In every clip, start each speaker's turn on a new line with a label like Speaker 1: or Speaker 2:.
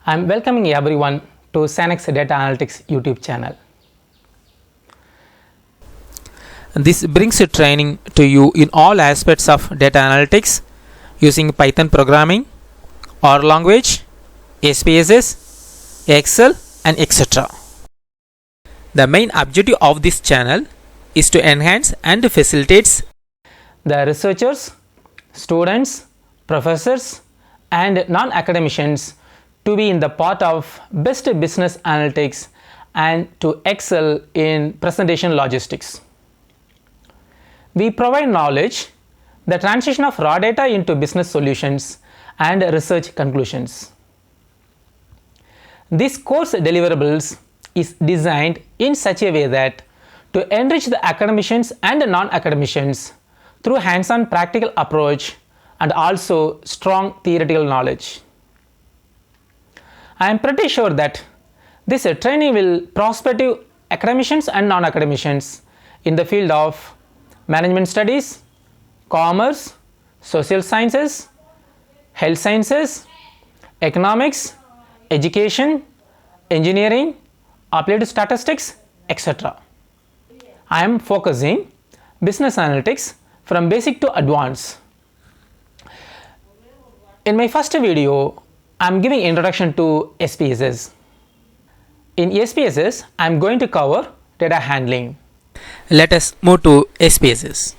Speaker 1: I am welcoming everyone to Sanex Data Analytics YouTube channel. This brings training to you in all aspects of data analytics using Python programming, R language, SPSS, Excel and etc. The main objective of this channel is to enhance and facilitate the researchers, students, professors and non-academicians to be in the part of best business analytics and to excel in presentation logistics. We provide knowledge, the transition of raw data into business solutions and research conclusions. This course deliverables is designed in such a way that to enrich the academicians and non-academicians through hands-on practical approach and also strong theoretical knowledge. I am pretty sure that this training will prospective academicians and non-academicians in the field of management studies, commerce, social sciences, health sciences, economics, education, engineering, applied statistics, etc. I am focusing business analytics from basic to advanced. In my first video, I am giving introduction to SPSS. In SPSS, I am going to cover data handling. Let us move to SPSS.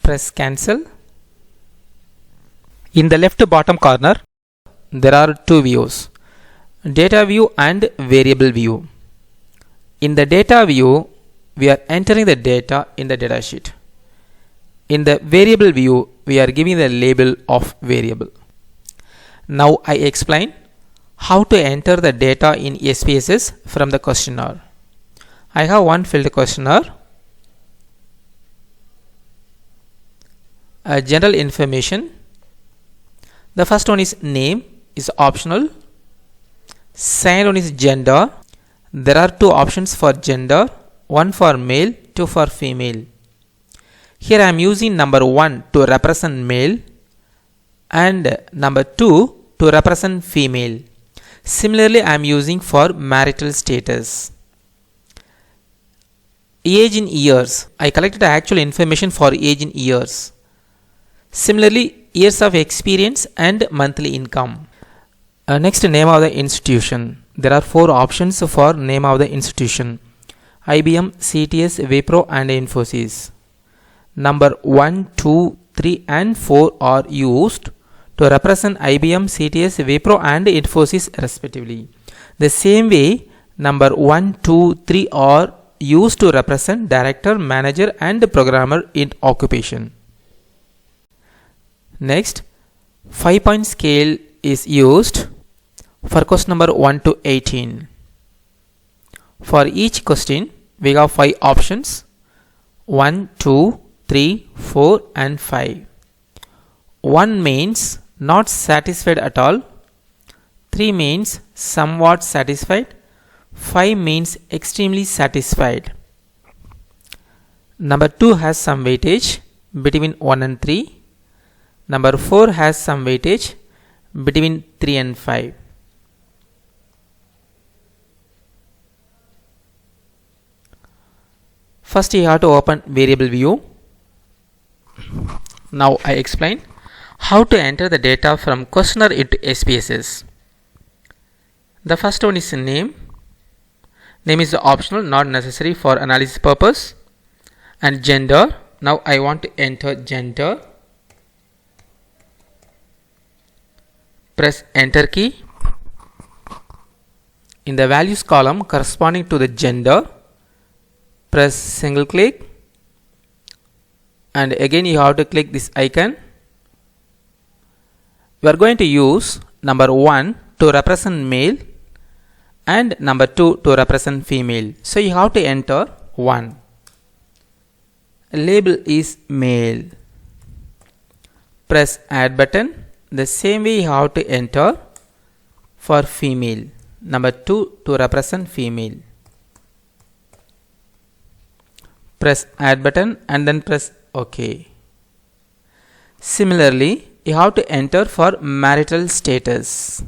Speaker 1: Press cancel. In the left bottom corner, there are two views, data view and variable view. In the data view, we are entering the data in the data sheet. In the variable view, we are giving the label of variable. Now I explain how to enter the data in SPSS from the questionnaire. I have one filled questionnaire, general information. The first one is name, is optional. Second one is gender. There are two options for gender, one for male, two for female. Here I am using number 1 to represent male and number 2 to represent female. Similarly, I am using for marital status. Age in years. I collected actual information for age in years. Similarly, years of experience and monthly income. Next, name of the institution. There are 4 options for name of the institution: IBM, CTS, Wipro and Infosys. Number 1, 2, 3 and 4 are used to represent IBM, CTS, Wipro and Infosys respectively. The same way, number 1, 2, 3 are used to represent director, manager and programmer in occupation. Next, 5-point scale is used for question number 1 to 18. For each question, we have 5 options: 1, 2, 3, 4 and 5. 1 means not satisfied at all, 3 means somewhat satisfied, 5 means extremely satisfied. Number 2 has some weightage between 1 and 3. Number 4 has some weightage between 3 and 5. First you have to open variable view. Now I explain how to enter the data from questionnaire into SPSS. The first one is name. Name is optional, not necessary for analysis purpose. And gender. Now I want to enter gender. Press enter key. In the values column corresponding to the gender, press single click and again you have to click this icon. We are going to use number 1 to represent male and number 2 to represent female. So you have to enter 1. Label is male. Press add button. The same way you have to enter for female. Number 2 to represent female. Press add button and then press OK. Similarly, you have to enter for marital status.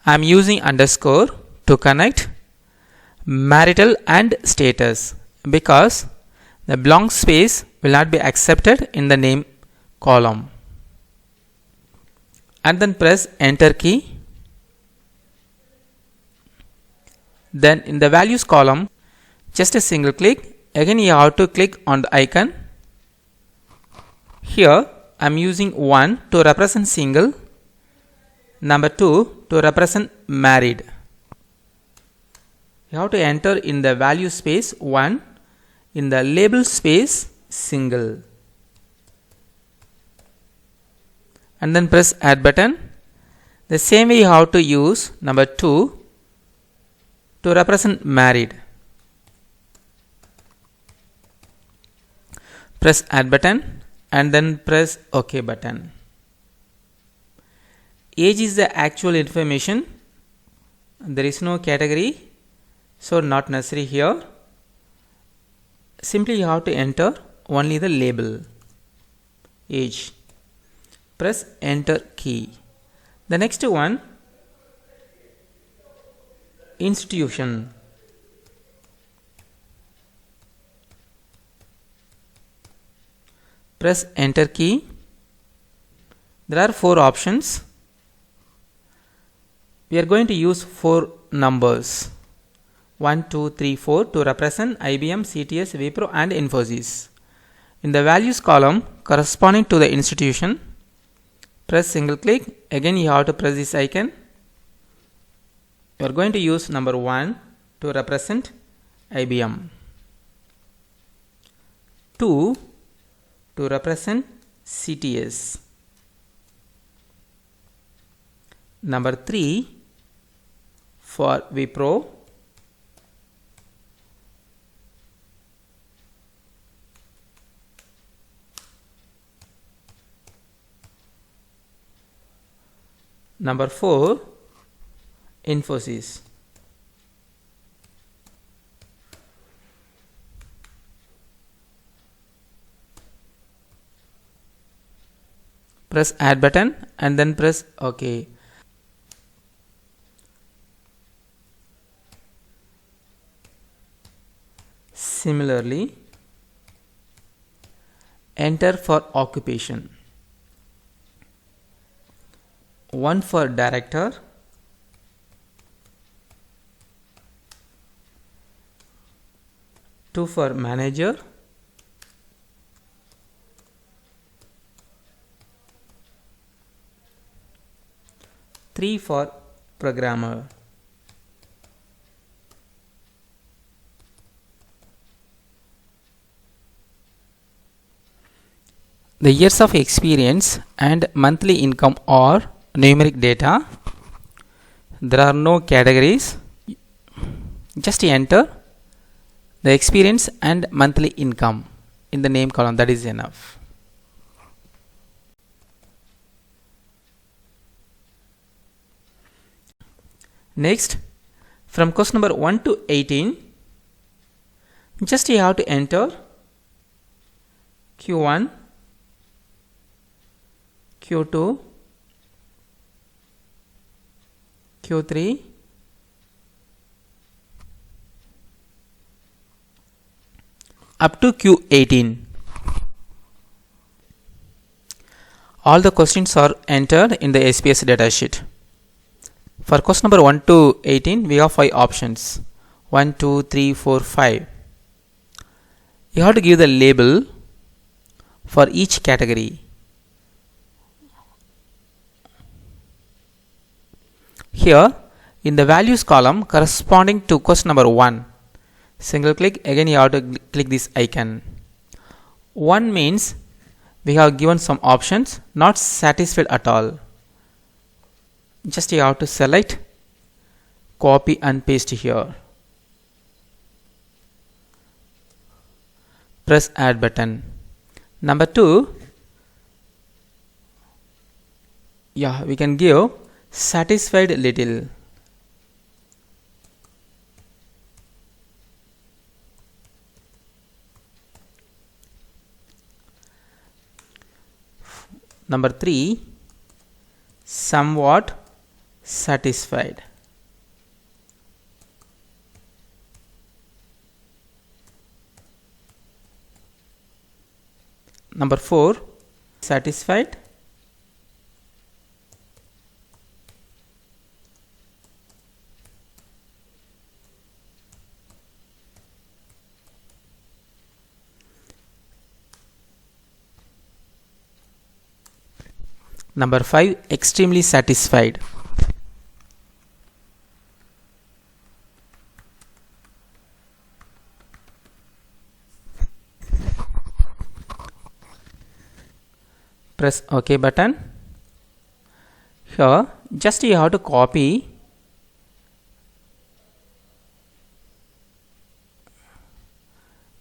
Speaker 1: I am using underscore to connect marital and status because the blank space will not be accepted in the name column. And then press enter key. Then in the values column, just a single click. Again you have to click on the icon. Here I am using 1 to represent single, number 2 to represent married. You have to enter in the value space 1, in the label space single, and then press add button. The same way you have to use number 2 to represent married. Press add button and then press OK button. Age is the actual information. There is no category, so not necessary here. Simply you have to enter only the label age. Press enter key. The next one, institution. Press enter key. There are 4 options. We are going to use 4 numbers 1, 2, 3, 4 to represent IBM, CTS, Wipro and Infosys. In the values column corresponding to the institution, press single click. Again you have to press this icon. You are going to use number 1 to represent IBM, 2 to represent CTS, number 3 for Wipro, number 4 Infosys. Press add button and then press OK. Similarly, enter for occupation. 1 for director, 2 for manager, 3 for programmer. The years of experience and monthly income are numeric data. There are no categories. Just enter the experience and monthly income in the name column. That is enough. Next, from question number 1 to 18, just you have to enter Q1, Q2, Q3, up to Q18. All the questions are entered in the SPS datasheet. For question number 1 to 18, we have 5 options. 1, 2, 3, 4, 5. You have to give the label for each category. Here, in the values column corresponding to question number 1, single click. Again you have to click this icon. 1 means we have given some options, not satisfied at all. Just you have to select, copy and paste here. Press add button. Number 2, we can give satisfied little. Number 3, somewhat satisfied. Number 4, satisfied. Number 5, extremely satisfied. Press OK button. Here just you have to copy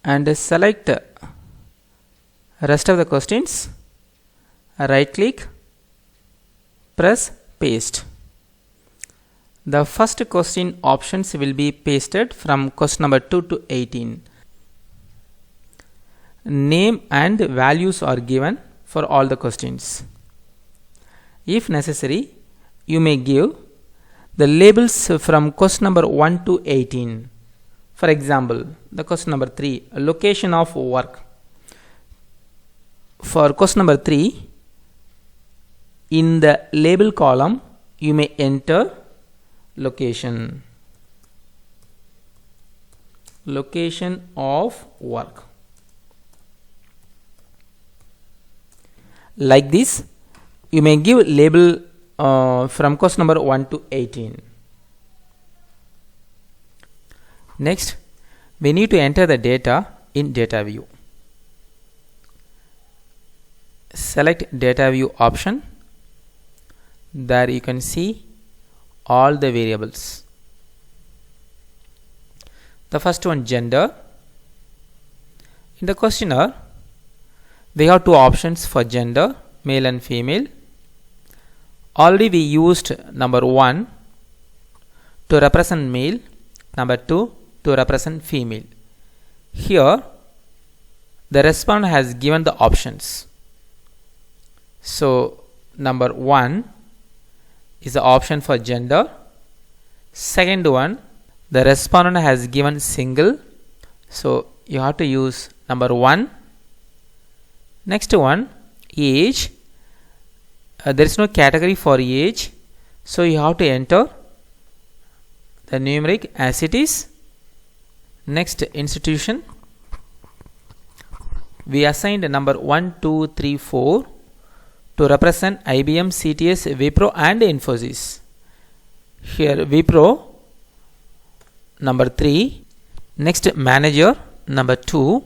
Speaker 1: and select rest of the questions. Right click, press paste. The first question options will be pasted from question number 2 to 18. Name and values are given for all the questions. If necessary, you may give the labels from question number 1 to 18. For example, the question number 3, location of work. For question number 3, in the label column, you may enter location. Location of work. Like this, you may give label from question number 1 to 18. Next, we need to enter the data in data view. Select data view option. There you can see all the variables. The first one, gender. In the questionnaire, we have two options for gender, male and female. Already we used number 1 to represent male, number 2 to represent female. Here the respondent has given the options. So number 1 is the option for gender. Second one, the respondent has given single, so you have to use number 1. Next one, age. There is no category for age, so you have to enter the numeric as it is. Next, institution. We assigned number 1, 2, 3, 4 to represent IBM, CTS, Wipro and Infosys. Here Wipro, number 3. Next, manager, number 2.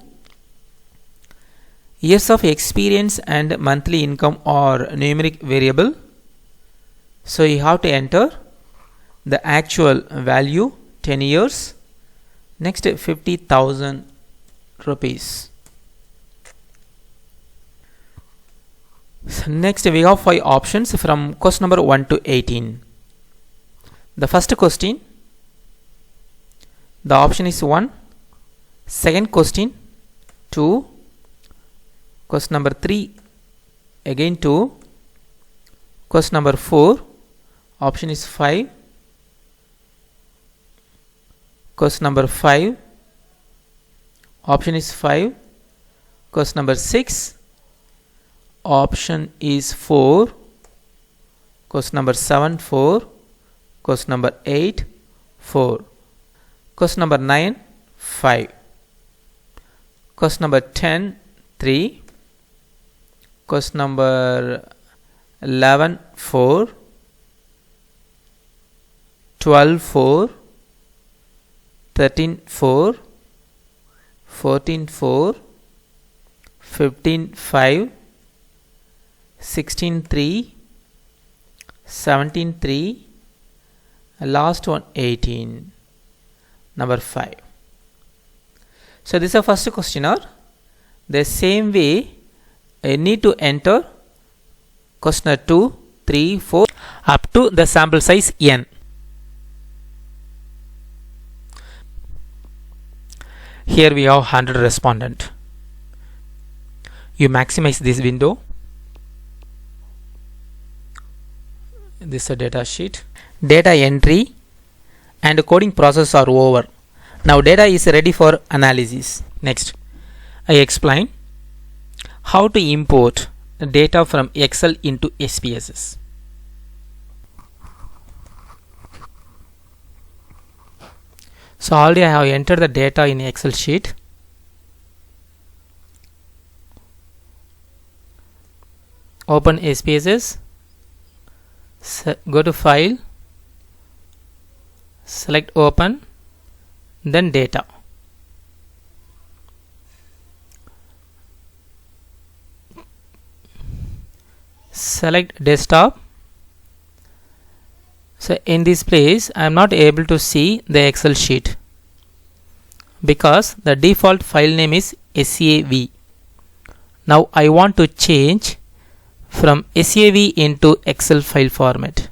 Speaker 1: Years of experience and monthly income are numeric variable, so you have to enter the actual value, 10 years. Next, 50,000 rupees. So next we have 5 options from question number 1 to 18. The first question, the option is 1. Second question, 2. Question number 3, again 2. Question number 4, option is 5. Question number 5, option is 5. Question number 6, option is 4. Question number 7, 4. Question number 8, 4. Question number 9, 5. Question number 10, 3. Question number 11, 4. 12, 4. 13, 4. 14, 4. 15, 5. 16, 3. 17, 3. Last one, 18. Number 5. So this is the first questionnaire. The same way I need to enter questionnaire 2, 3, 4 up to the sample size n. Here we have 100 respondent. You maximize this window. This is a data sheet. Data entry and coding process are over. Now data is ready for analysis. Next, I explain how to import data from Excel into SPSS. So already I have entered the data in Excel sheet. Open SPSS, go to File, select Open, then Data. Select Desktop. So in this place I am not able to see the Excel sheet because the default file name is SAV. Now I want to change from SAV into Excel file format.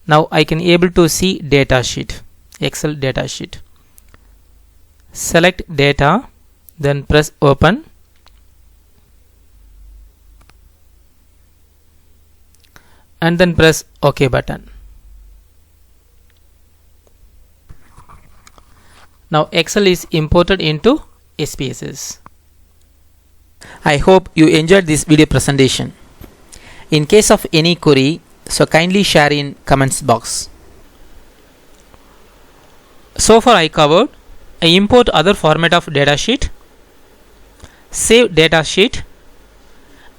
Speaker 1: Now I can able to see data sheet, Excel data sheet. Select data, then press open. And then press OK button. Now Excel is imported into SPSS. I hope you enjoyed this video presentation. In case of any query, so kindly share in comments box. So far I covered import other format of data sheet, save data sheet,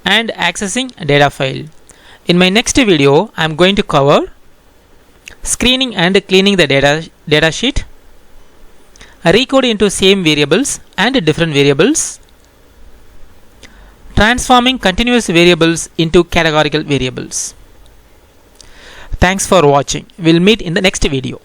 Speaker 1: and accessing data file. In my next video I am going to cover screening and cleaning the data sheet, recode into same variables and different variables, transforming continuous variables into categorical variables. Thanks for watching. We'll meet in the next video.